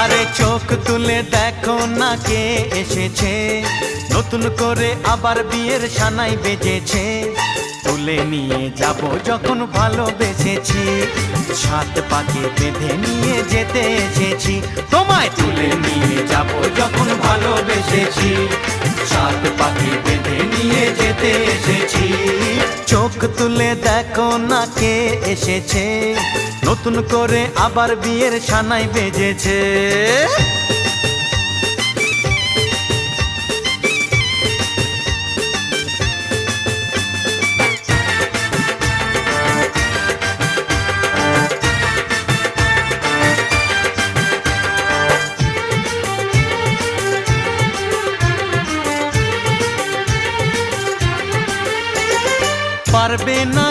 আরে চোখ তুলে দেখো না কে এসেছে, নতুন করে আবার বিয়ের সানাই বেজেছে। তুলে নিয়ে যাব যখন ভালোবেসেছি, সাত পাকে বেঁধে নিয়ে যেতে এসেছি। তোমায় তুলে নিয়ে যাব যখন ভালোবেসেছি, সাত পাকে বেঁধে নিয়ে যেতে এসেছি। চোখ তুলে দেখো না কে এসেছে, নতুন করে আবার বিয়ের সানাই বেজেছে। পারবে না